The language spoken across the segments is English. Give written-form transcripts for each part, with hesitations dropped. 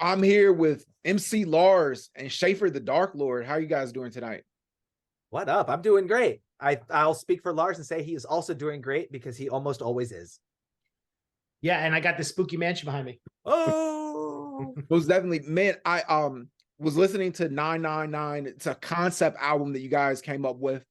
I'm here with MC Lars and Schäffer the Darklord. How are you guys doing tonight? What up? I'm doing great. I'll speak for Lars and say he is also doing great because he almost always is. Yeah, and I got the spooky mansion behind me. Oh, Most definitely, man. I was listening to 999. It's a concept album that you guys came up with.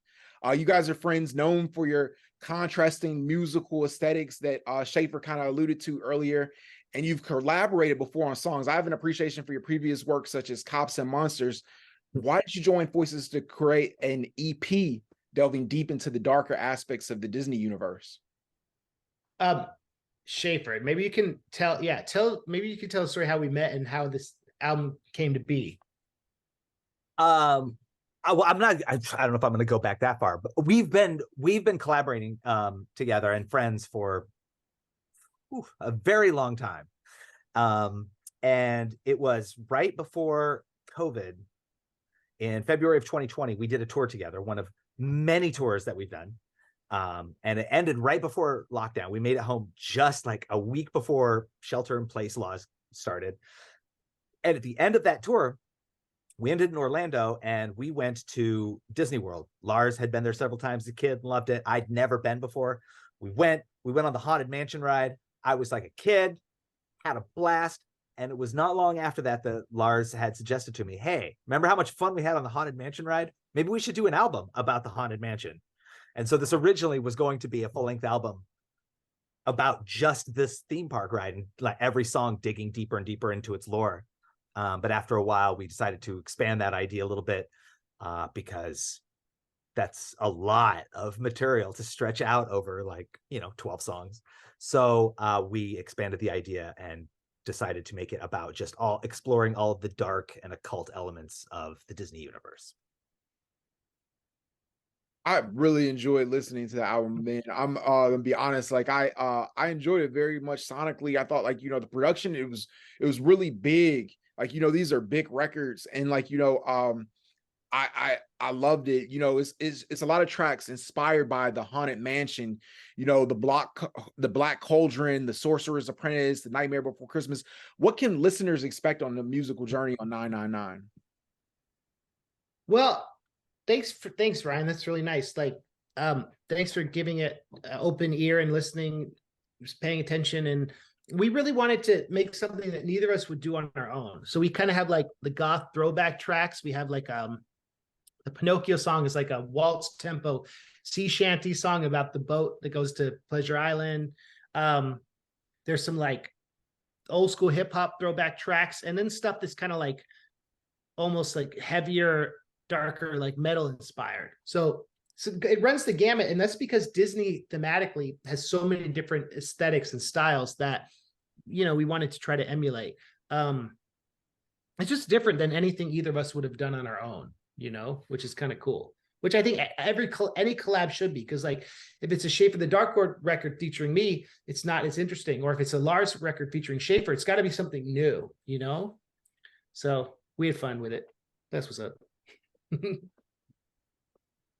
You guys are friends, known for your contrasting musical aesthetics that Schäffer kind of alluded to earlier. And you've collaborated before on songs. I have an appreciation for your previous work, such as Cops and Monsters. Why did you join forces to create an EP delving deep into the darker aspects of the Disney universe? Schäffer, maybe you can tell. Yeah, maybe you can tell a story how we met and how this album came to be. I'm not. I don't know if I'm going to go back that far, but we've been collaborating together and friends for a very long time. And it was right before COVID. In February of 2020, we did a tour together, one of many tours that we've done. And it ended right before lockdown. We made it home just like a week before shelter-in-place laws started. And at the end of that tour, we ended in Orlando and we went to Disney World. Lars had been there several times as a kid and loved it. I'd never been before. We went on the Haunted Mansion ride. I was like a kid, had a blast. And it was not long after that that Lars had suggested to me, hey, remember how much fun we had on the Haunted Mansion ride? Maybe we should do an album about the Haunted Mansion. And so this originally was going to be a full-length album about just this theme park ride and like every song digging deeper and deeper into its lore. But after a while, we decided to expand that idea a little bit because that's a lot of material to stretch out over 12 songs. So we expanded the idea and decided to make it about just exploring all of the dark and occult elements of the Disney universe. I really enjoyed listening to the album, man. I'm gonna be honest, like I enjoyed it very much sonically. I thought the production, it was really big. These are big records, and I loved it. It's a lot of tracks inspired by the Haunted Mansion, the Black Cauldron, the Sorcerer's Apprentice, the Nightmare Before Christmas. What can listeners expect on the musical journey on 999? Well, thanks, Ryan. That's really nice. Thanks for giving it an open ear and listening, just paying attention. And we really wanted to make something that neither of us would do on our own. So we kind of have like the goth throwback tracks. We have the Pinocchio song is like a waltz tempo sea shanty song about the boat that goes to Pleasure Island. There's some like old school hip hop throwback tracks, and then stuff that's kind of like almost like heavier, darker, like metal inspired. So it runs the gamut, and that's because Disney thematically has so many different aesthetics and styles that we wanted to try to emulate. It's just different than anything either of us would have done on our own, which is kind of cool. Which I think any collab should be, because like if it's a Schäffer the Darklord record featuring me, it's not as interesting. Or if it's a Lars record featuring Schäffer, it's got to be something new, So we had fun with it. That's what's up.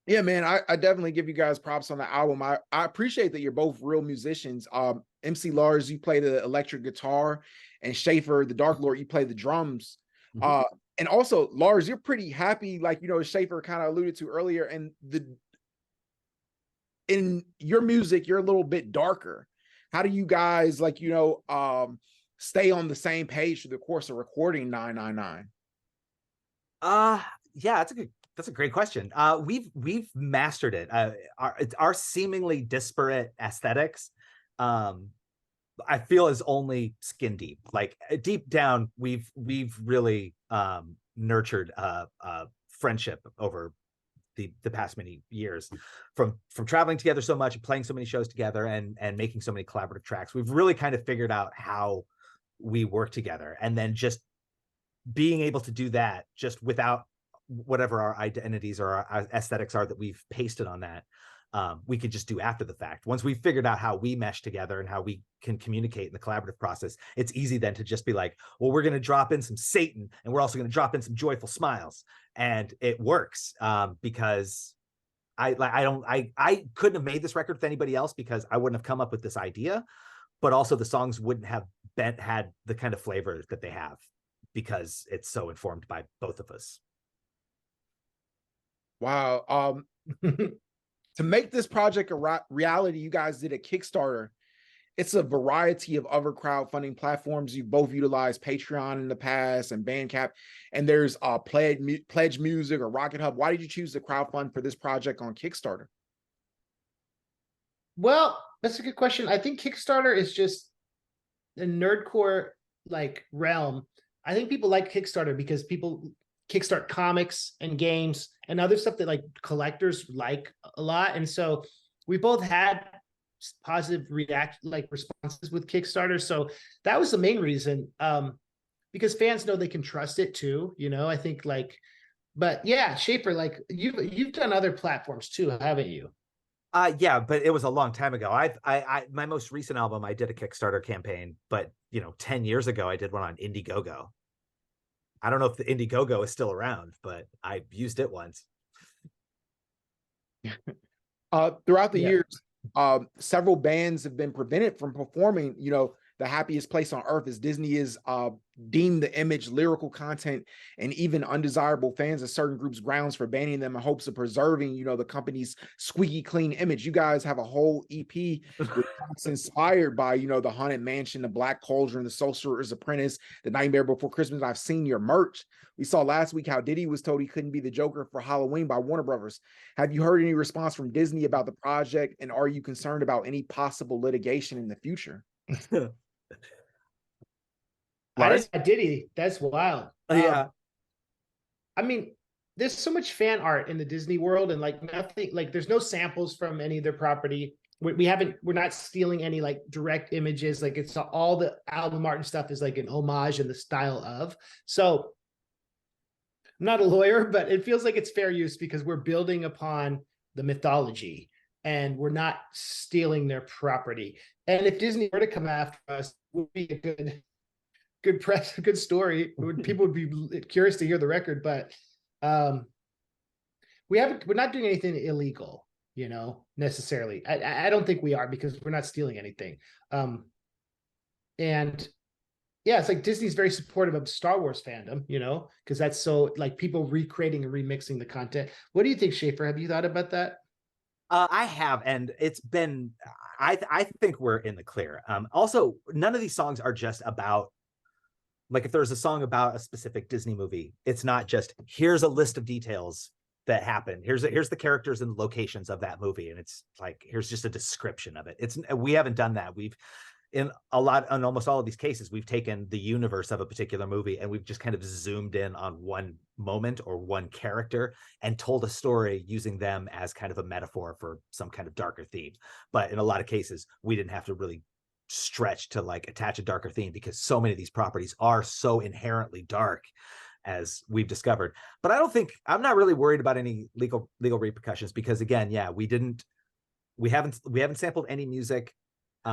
Yeah, man, I definitely give you guys props on the album. I appreciate that you're both real musicians. MC Lars, you play the electric guitar, and Schäffer the Darklord, you play the drums. Mm-hmm. And also, Lars, you're pretty happy, Schäffer kind of alluded to earlier, and in your music, you're a little bit darker. How do you guys stay on the same page through the course of recording 999? Yeah, that's a great question. We've mastered it. Our seemingly disparate aesthetics, I feel, is only skin deep. Like deep down, we've really nurtured a friendship over the past many years from traveling together so much and playing so many shows together and making so many collaborative tracks. We've really kind of figured out how we work together, and then just being able to do that just without whatever our identities or our aesthetics are that we've pasted on that, we could just do after the fact. Once we've figured out how we mesh together and how we can communicate in the collaborative process, it's easy then to just be like, well, we're going to drop in some Satan and we're also going to drop in some joyful smiles. And it works because I couldn't have made this record with anybody else, because I wouldn't have come up with this idea, but also the songs wouldn't have had the kind of flavor that they have because it's so informed by both of us. Wow. To make this project a reality, you guys did a Kickstarter. It's a variety of other crowdfunding platforms. You both utilized Patreon in the past and Bandcamp, and there's Pledge Music or Rocket Hub. Why did you choose to crowdfund for this project on Kickstarter? Well, that's a good question. I think Kickstarter is just the nerdcore like realm. I think people like Kickstarter because people kickstart comics and games and other stuff that like collectors like a lot. And so we both had positive responses with Kickstarter. So that was the main reason. Because fans know they can trust it too, you know. I think like, but yeah, Schäffer, like you've done other platforms too, haven't you? Yeah, but it was a long time ago. I my most recent album, I did a Kickstarter campaign, but 10 years ago, I did one on Indiegogo. I don't know if the Indiegogo is still around, but I used it once. Throughout the years, several bands have been prevented from performing, the happiest place on earth, as Disney is deemed the image, lyrical content, and even undesirable fans of certain groups grounds for banning them in hopes of preserving, the company's squeaky clean image. You guys have a whole EP with songs inspired by, the Haunted Mansion, the Black Cauldron, the Sorcerer's Apprentice, the Nightmare Before Christmas. I've seen your merch. We saw last week how Diddy was told he couldn't be the Joker for Halloween by Warner Brothers. Have you heard any response from Disney about the project, and are you concerned about any possible litigation in the future? Lars? Diddy, that's wild. Yeah. I mean, there's so much fan art in the Disney world, and like nothing, like there's no samples from any of their property. We're not stealing any like direct images. Like it's all the album art and stuff is like an homage in the style of. So I'm not a lawyer, but it feels like it's fair use because we're building upon the mythology and we're not stealing their property. And if Disney were to come after us, it would be a good press, a good story. People would be curious to hear the record, but we're not doing anything illegal, necessarily. I don't think we are, because we're not stealing anything. And yeah, it's like Disney's very supportive of Star Wars fandom, because that's so like people recreating and remixing the content. What do you think, Schäffer? Have you thought about that? I have, and it's been, I think we're in the clear. Also, none of these songs are just about, like, if there's a song about a specific Disney movie, it's not just, here's a list of details that happen. Here's the characters and locations of that movie. And it's like, here's just a description of it. We haven't done that. We've, in almost all of these cases, we've taken the universe of a particular movie and we've just kind of zoomed in on one moment or one character and told a story using them as kind of a metaphor for some kind of darker theme. But in a lot of cases, we didn't have to really stretch to like attach a darker theme, because so many of these properties are so inherently dark, as we've discovered. But I'm not really worried about any legal repercussions, because again, we haven't sampled any music.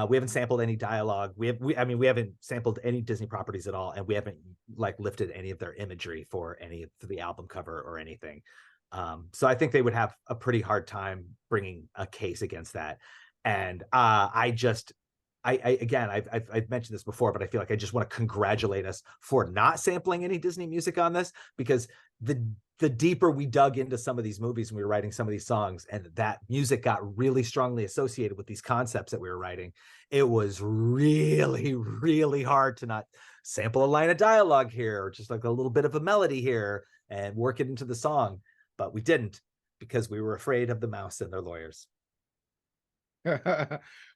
We haven't sampled any dialogue. We haven't sampled any Disney properties at all, and we haven't like lifted any of their imagery for any of the album cover or anything. So I think they would have a pretty hard time bringing a case against that. And I've mentioned this before, but I feel like I just want to congratulate us for not sampling any Disney music on this, because the deeper we dug into some of these movies and we were writing some of these songs, and that music got really strongly associated with these concepts that we were writing, it was really, really hard to not sample a line of dialogue here, or just like a little bit of a melody here and work it into the song. But we didn't, because we were afraid of the mouse and their lawyers.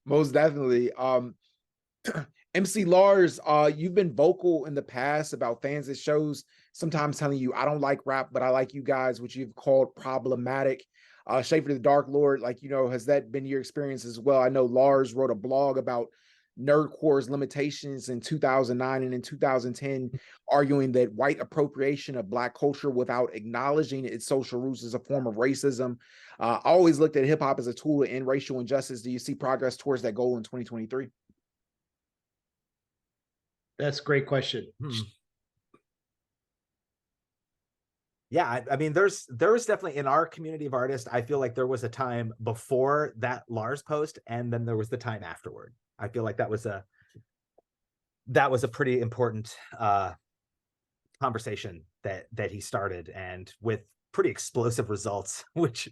Most definitely. MC Lars, you've been vocal in the past about fans at shows sometimes telling you, I don't like rap, but I like you guys, which you've called problematic. Schäffer the Darklord, has that been your experience as well? I know Lars wrote a blog about nerdcore's limitations in 2009 and in 2010, arguing that white appropriation of Black culture without acknowledging its social roots is a form of racism. I always looked at hip hop as a tool to end racial injustice. Do you see progress towards that goal in 2023? That's a great question. Yeah, I mean, there was definitely, in our community of artists, I feel like there was a time before that Lars post, and then there was the time afterward. I feel like that was a pretty important conversation that he started, and with pretty explosive results, which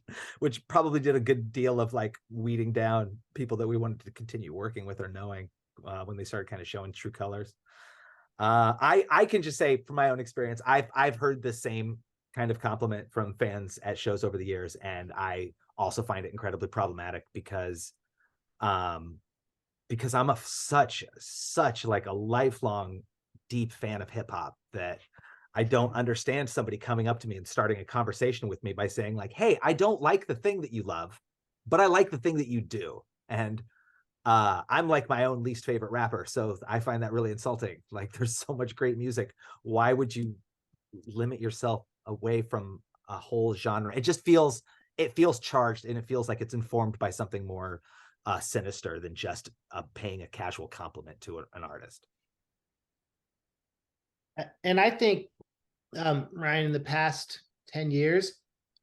probably did a good deal of like weeding down people that we wanted to continue working with or knowing when they started kind of showing true colors. I can just say from my own experience, I've heard the same kind of compliment from fans at shows over the years, and I also find it incredibly problematic because I'm such like a lifelong deep fan of hip hop that I don't understand somebody coming up to me and starting a conversation with me by saying like, hey, I don't like the thing that you love, but I like the thing that you do. And I'm like my own least favorite rapper. So I find that really insulting. Like, there's so much great music. Why would you limit yourself away from a whole genre? It feels charged, and it feels like it's informed by something more sinister than just paying a casual compliment to an artist. And I think, Ryan, in the past 10 years,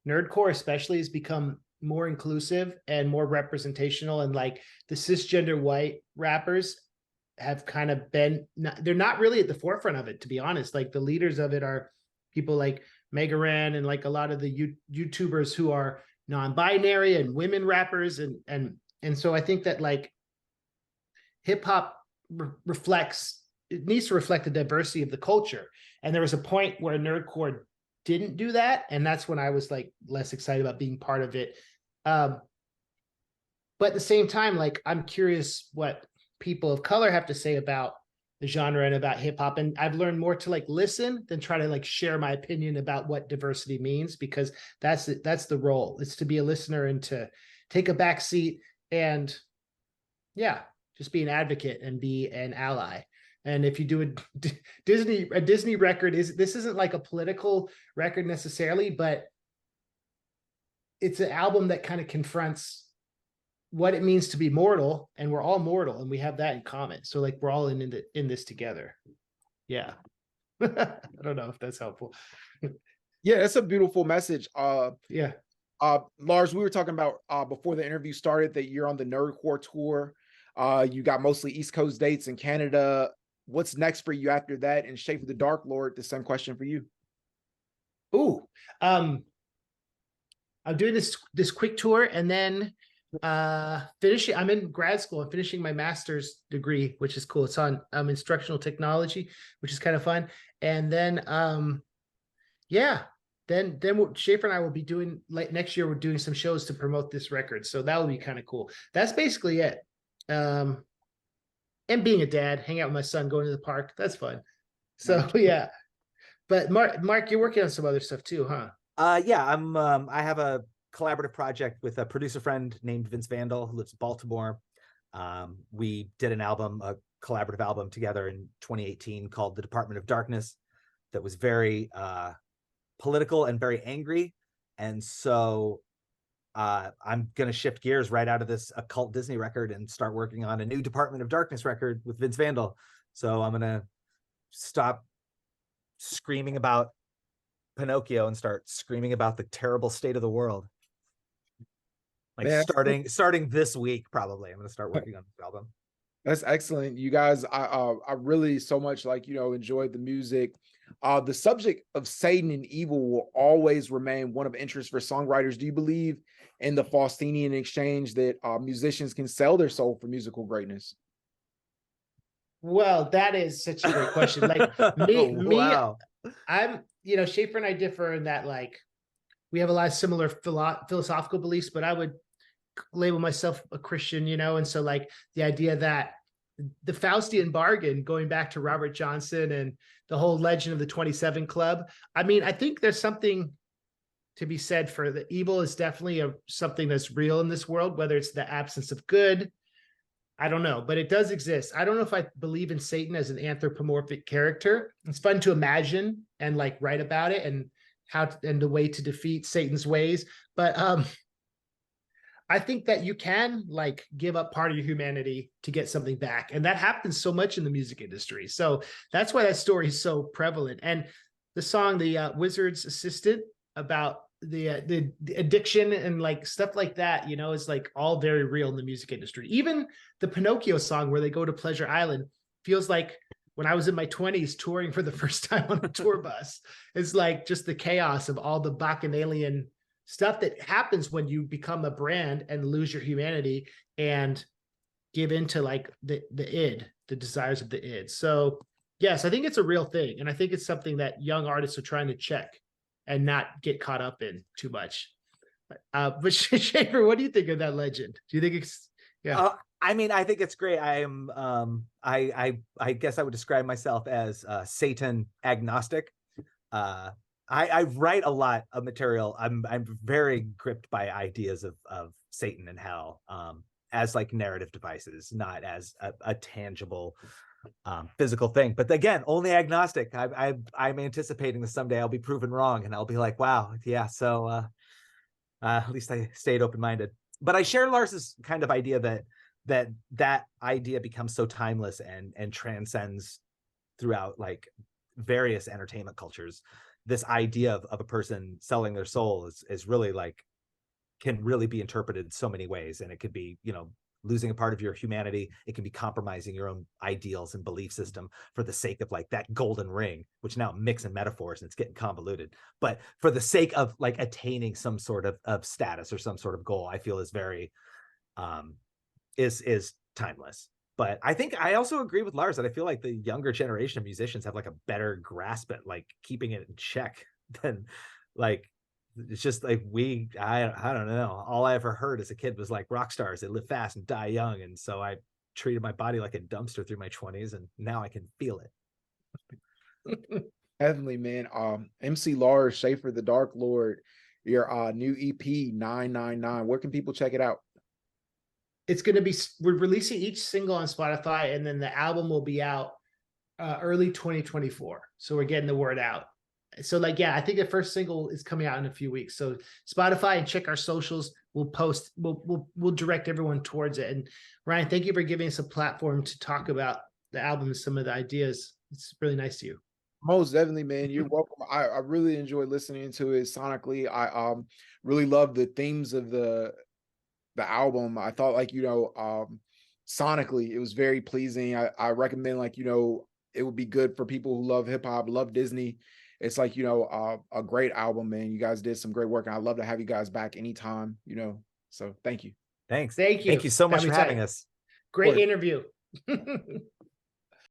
nerdcore especially has become more inclusive and more representational, and like the cisgender white rappers have kind of been, they're not really at the forefront of it, to be honest. Like the leaders of it are people like Megaran and like a lot of the YouTubers who are non-binary and women rappers, and so I think that like hip hop reflects, it needs to reflect the diversity of the culture. And there was a point where nerdcore didn't do that, and that's when I was like less excited about being part of it. But at the same time, like I'm curious what people of color have to say about the genre and about hip hop, and I've learned more to like listen than try to like share my opinion about what diversity means, because that's the role. It's to be a listener and to take a back seat and just be an advocate and be an ally. And if you do a Disney record, this isn't like a political record necessarily, but it's an album that kind of confronts what it means to be mortal, and we're all mortal, and we have that in common. So like we're all in this together. Yeah. I don't know if that's helpful. Yeah, that's a beautiful message. Yeah. Lars, we were talking about before the interview started that you're on the Nerdcore tour. You got mostly East Coast dates in Canada. What's next for you after that? And Schäffer the Darklord, the same question for you. Ooh, I'm doing this quick tour, and then finishing. I'm in grad school. I'm finishing my master's degree, which is cool. It's on instructional technology, which is kind of fun. And then then Schäffer and I will be doing, like next year, we're doing some shows to promote this record. So that will be kind of cool. That's basically it. And being a dad, hang out with my son, going to the park. That's fun. So yeah. But Mark, you're working on some other stuff too, huh? Yeah, I have a collaborative project with a producer friend named Vince Vandal, who lives in Baltimore. We did an album, a collaborative album together in 2018 called The Department of Darkness, that was very political and very angry. And so I'm going to shift gears right out of this occult Disney record and start working on a new Department of Darkness record with Vince Vandal. So I'm going to stop screaming about Pinocchio and start screaming about the terrible state of the world. Like starting this week, probably I'm going to start working on this album. That's excellent. You guys, I really so much enjoyed the music. The subject of Satan and evil will always remain one of interest for songwriters. Do you believe in the Faustinian exchange that musicians can sell their soul for musical greatness? Well, that is such a great question. Like Wow. I'm, Schäffer and I differ in that, like, we have a lot of similar philosophical beliefs, but I would label myself a Christian, and so like the idea that the Faustian bargain, going back to Robert Johnson and the whole legend of the 27 Club. I mean, I think there's something to be said for the evil is definitely something that's real in this world, whether it's the absence of good. I don't know, but it does exist. I don't know if I believe in Satan as an anthropomorphic character. It's fun to imagine and like write about it and and the way to defeat Satan's ways. But I think that you can like give up part of your humanity to get something back. And that happens so much in the music industry. So that's why that story is so prevalent. And the song, The Wizard's Assistant, about the addiction and like stuff like that, is like all very real in the music industry. Even the Pinocchio song where they go to Pleasure Island feels like when I was in my 20s touring for the first time on a tour bus. It's like just the chaos of all the bacchanalian stuff that happens when you become a brand and lose your humanity and give into like the id, the desires of the id. So yes, I think it's a real thing. And I think it's something that young artists are trying to check and not get caught up in too much. But Schäffer, what do you think of that legend? Do you think it's, yeah? I mean, I think it's great. I am, I guess I would describe myself as Satan agnostic. I write a lot of material. I'm very gripped by ideas of Satan and hell, as like narrative devices, not as a tangible physical thing. But again, only agnostic. I'm anticipating that someday I'll be proven wrong, and I'll be like, wow, yeah. So at least I stayed open-minded. But I share Lars's kind of idea that idea becomes so timeless and transcends throughout like various entertainment cultures. This idea of a person selling their soul is really like, can really be interpreted so many ways. And it could be, you know, losing a part of your humanity. It can be compromising your own ideals and belief system for the sake of like that golden ring, which now mix in metaphors and it's getting convoluted. But for the sake of like attaining some sort of status or some sort of goal, I feel is very, is timeless. But I think I also agree with Lars that I feel like the younger generation of musicians have like a better grasp at like keeping it in check than like, it's just like I don't know. All I ever heard as a kid was like rock stars, they live fast and die young. And so I treated my body like a dumpster through my 20s, and now I can feel it. Definitely, man. MC Lars, Schäffer the Darklord, your new EP 999. Where can people check it out? It's going to be, we're releasing each single on Spotify, and then the album will be out early 2024. So we're getting the word out. So like, yeah, I think the first single is coming out in a few weeks. So Spotify, and check our socials. We'll post, we'll direct everyone towards it. And Ryan, thank you for giving us a platform to talk about the album and some of the ideas. It's really nice to you. Most definitely, man. You're welcome. I really enjoyed listening to it sonically. I really love the themes of the album. I thought like, you know, sonically it was very pleasing. I recommend like, you know, it would be good for people who love hip hop, love Disney. It's like, you know, a great album, man. You guys did some great work, and I'd love to have you guys back anytime, you know. So thank you. Thanks. Thank you. Thank you so much for having us. Great interview.